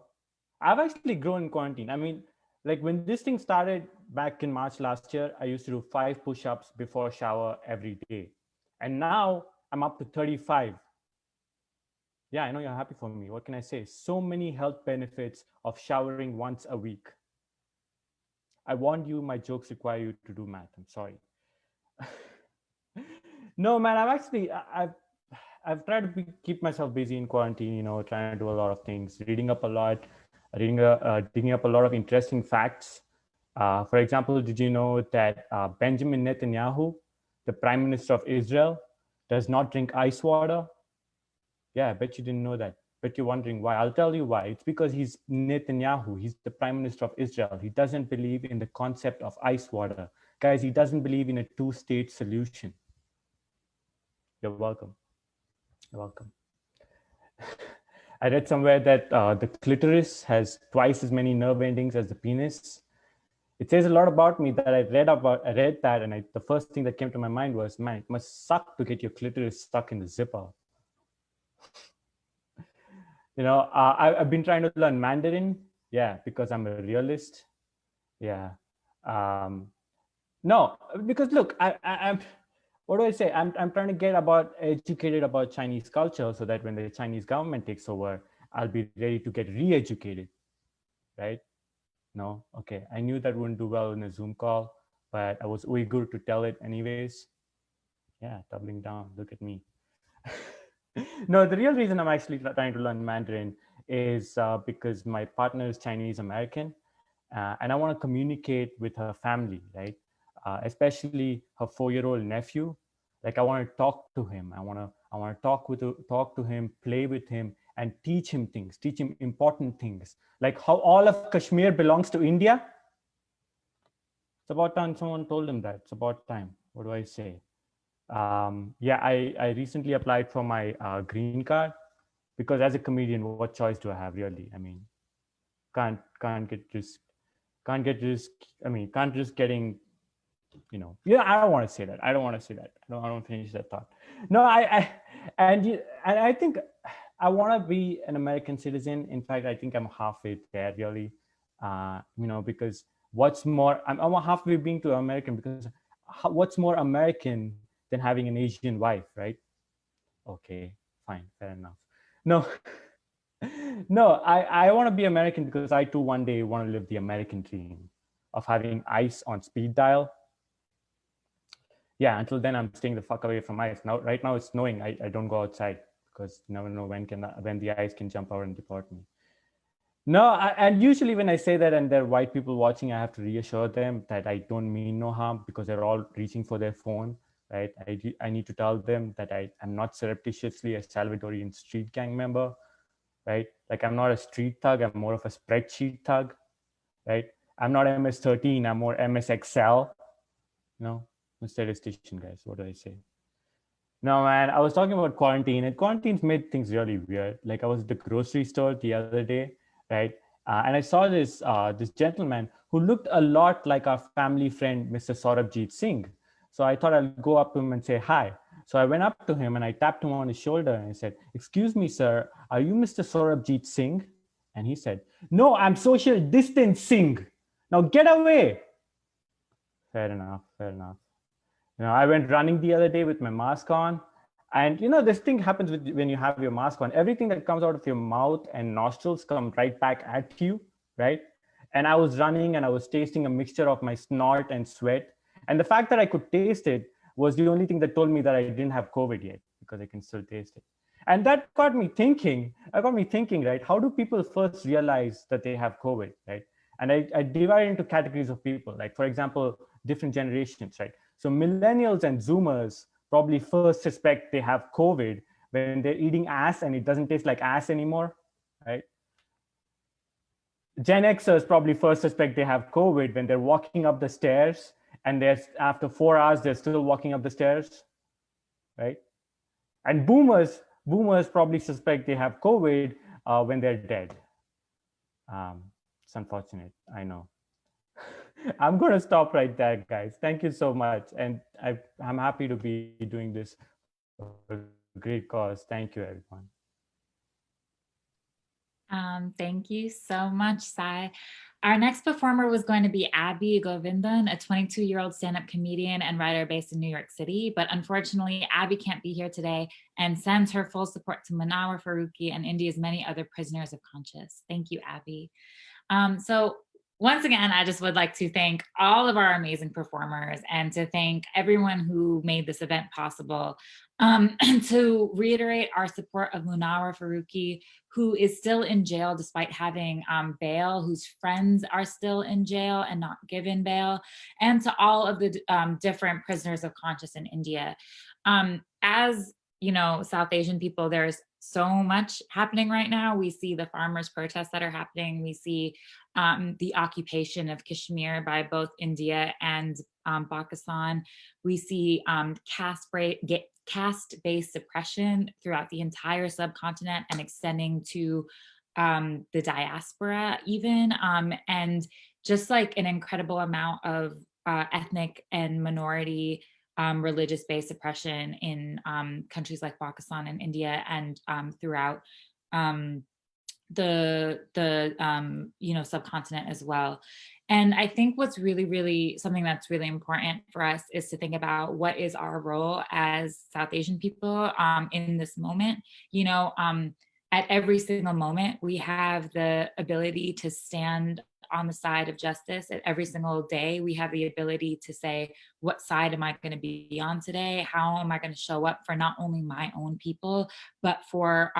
I've actually grown in quarantine. I mean, like when this thing started back in March last year, I used to do 5 push-ups before shower every day. And now I'm up to 35. Yeah, I know you're happy for me. What can I say? So many health benefits of showering once a week. I warned you, my jokes require you to do math. I'm sorry. No, man, I've tried to keep myself busy in quarantine, you know, trying to do a lot of things, reading up a lot, digging up a lot of interesting facts. For example, did you know that Benjamin Netanyahu, the Prime Minister of Israel, does not drink ice water? Yeah, I bet you didn't know that. But you're wondering why. I'll tell you why. It's because he's Netanyahu. He's the Prime Minister of Israel. He doesn't believe in the concept of ice water. Guys, he doesn't believe in a two-state solution. You're welcome. You're welcome. I read somewhere that the clitoris has twice as many nerve endings as the penis. It says a lot about me that I read that, and the first thing that came to my mind was, man, it must suck to get your clitoris stuck in the zipper. You know, I've been trying to learn Mandarin, yeah, because I'm a realist. Yeah. No, because look, I'm what do I say? I'm trying to get educated about Chinese culture so that when the Chinese government takes over, I'll be ready to get re-educated, right? No, okay. I knew that wouldn't do well in a Zoom call, but I was Uyghur to tell it anyways. Yeah, doubling down. Look at me. No, the real reason I'm actually trying to learn Mandarin is because my partner is Chinese American, and I want to communicate with her family, right? Especially her 4-year-old nephew. Like I want to talk to him. I want to talk to him, play with him, and teach him things, teach him important things, like how all of Kashmir belongs to India. It's about time someone told him that. It's about time. What do I say? Yeah, I recently applied for my green card because as a comedian, what choice do I have really? I mean, can't risk getting, you know, yeah, I don't want to say that. I don't finish that thought. No, I think I want to be an American citizen. In fact, I think I'm halfway there really, you know, because what's more, I'm halfway being to American because what's more American than having an Asian wife, right? Okay, fine, fair enough. No, no, I want to be American because I too one day want to live the American dream of having ice on speed dial. Yeah, until then I'm staying the fuck away from ice. Now, right now it's snowing. I don't go outside because you never know when the ice can jump out and deport me. No, and usually when I say that and there are white people watching, I have to reassure them that I don't mean no harm because they're all reaching for their phone, right? I need to tell them that I'm not surreptitiously a Salvadorian street gang member, right? Like I'm not a street thug, I'm more of a spreadsheet thug, right? I'm not MS-13, I'm more MS-Excel, you know? I'm a statistician, guys, what do I say? No, man, I was talking about quarantine, and quarantine's made things really weird. Like I was at the grocery store the other day, right? And I saw this gentleman who looked a lot like our family friend, Mr. Saurabjit Singh. So I thought I'd go up to him and say hi. So I went up to him and I tapped him on his shoulder and I said, "Excuse me, sir, are you Mr. Saurabjit Singh?" And he said, "No, I'm social distancing. Now get away." Fair enough, fair enough. You know, I went running the other day with my mask on. And you know, this thing happens when you have your mask on. Everything that comes out of your mouth and nostrils come right back at you, right? And I was running and I was tasting a mixture of my snort and sweat. And the fact that I could taste it was the only thing that told me that I didn't have COVID yet, because I can still taste it. And that got me thinking, right? How do people first realize that they have COVID, right? And I divide into categories of people, like for example, different generations, right? So millennials and Zoomers probably first suspect they have COVID when they're eating ass and it doesn't taste like ass anymore, right? Gen Xers probably first suspect they have COVID when they're walking up the stairs and after 4 hours, they're still walking up the stairs, right? And boomers probably suspect they have COVID when they're dead. It's unfortunate, I know. I'm going to stop right there, guys. Thank you so much. And I'm happy to be doing this for a great cause. Thank you, everyone. Thank you so much, Sai. Our next performer was going to be Abby Govindan, a 22-year-old stand-up comedian and writer based in New York City. But unfortunately, Abby can't be here today and sends her full support to Munawar Faruqui and India's many other prisoners of conscience. Thank you, Abby. So once again, I just would like to thank all of our amazing performers and to thank everyone who made this event possible. And to reiterate our support of Munawar Faruqui, who is still in jail despite having bail, whose friends are still in jail and not given bail, and to all of the different prisoners of conscience in India. As South Asian people, there's so much happening right now. We see the farmers' protests that are happening. We see the occupation of Kashmir by both India and Pakistan. We see caste-based suppression throughout the entire subcontinent and extending to the diaspora even, and just like an incredible amount of ethnic and minority religious-based suppression in countries like Pakistan and India and throughout the subcontinent as well. And I think what's really something that's really important for us is to think about what is our role as South Asian people in this moment. At every single moment, we have the ability to stand on the side of justice. At every single day, we have the ability to say, what side am I going to be on today? How am I going to show up for not only my own people, but for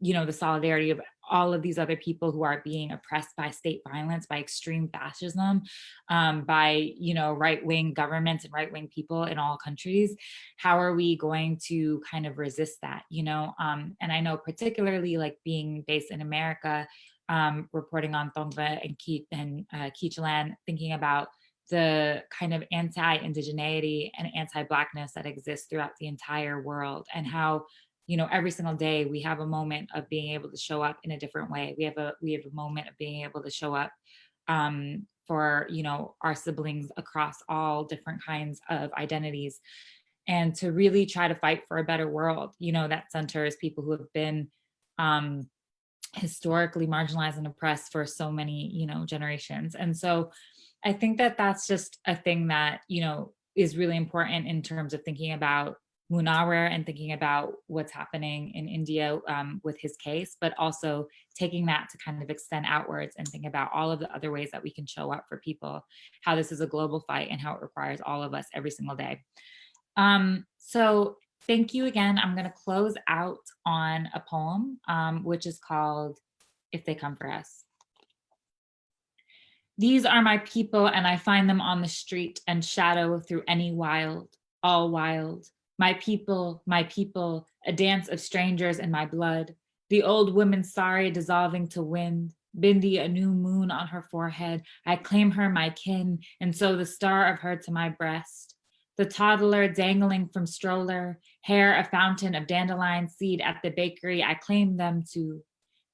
the solidarity of all of these other people who are being oppressed by state violence, by extreme fascism, by right-wing governments and right-wing people in all countries. How are we going to kind of resist that? And I know particularly like being based in America, reporting on Tongva and Kichlan, thinking about the kind of anti-indigeneity and anti-Blackness that exists throughout the entire world, and how every single day we have a moment of being able to show up in a different way. We have a moment of being able to show up for our siblings across all different kinds of identities, and to really try to fight for a better world that centers people who have been historically marginalized and oppressed for so many generations. And so I think that that's just a thing that is really important in terms of thinking about Munawar and thinking about what's happening in India with his case, but also taking that to kind of extend outwards and think about all of the other ways that we can show up for people, how this is a global fight and how it requires all of us every single day. So thank you again. I'm going to close out on a poem, which is called If They Come For Us. These are my people, and I find them on the street and shadow through any wild, all wild. My people, a dance of strangers in my blood. The old woman's sari dissolving to wind. Bindi, a new moon on her forehead. I claim her my kin, and so the star of her to my breast. The toddler dangling from stroller, hair a fountain of dandelion seed at the bakery. I claim them too.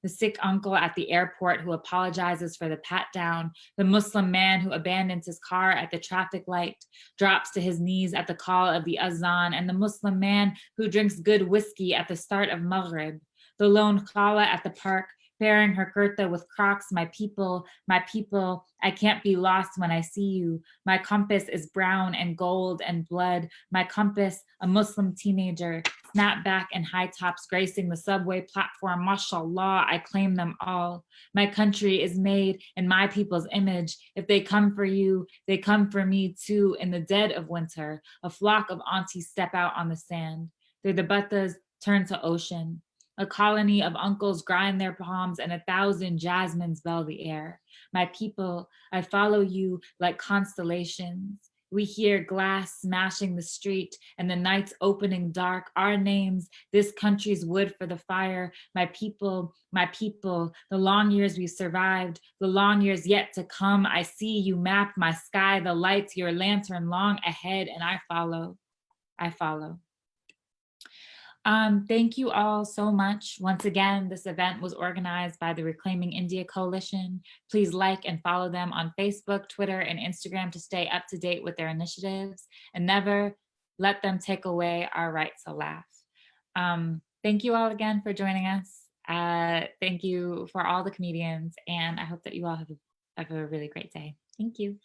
The sick uncle at the airport who apologizes for the pat down, the Muslim man who abandons his car at the traffic light, drops to his knees at the call of the azan, and the Muslim man who drinks good whiskey at the start of Maghrib, the lone khala at the park, bearing her kurta with Crocs. My people, I can't be lost when I see you. My compass is brown and gold and blood. My compass, a Muslim teenager, snapback and high tops gracing the subway platform. Mashallah, I claim them all. My country is made in my people's image. If they come for you, they come for me too. In the dead of winter, a flock of aunties step out on the sand. Through the buttas turn to ocean. A colony of uncles grind their palms and 1,000 jasmines bell the air. My people, I follow you like constellations. We hear glass smashing the street and the night's opening dark. Our names, this country's wood for the fire. My people, the long years we survived, the long years yet to come. I see you map my sky, the lights, your lantern long ahead, and I follow. Thank you all so much. Once again, this event was organized by the Reclaiming India Coalition. Please like and follow them on Facebook, Twitter, and Instagram to stay up to date with their initiatives, and never let them take away our right to laugh. Thank you all again for joining us. Thank you for all the comedians, and I hope that you all have a really great day. Thank you.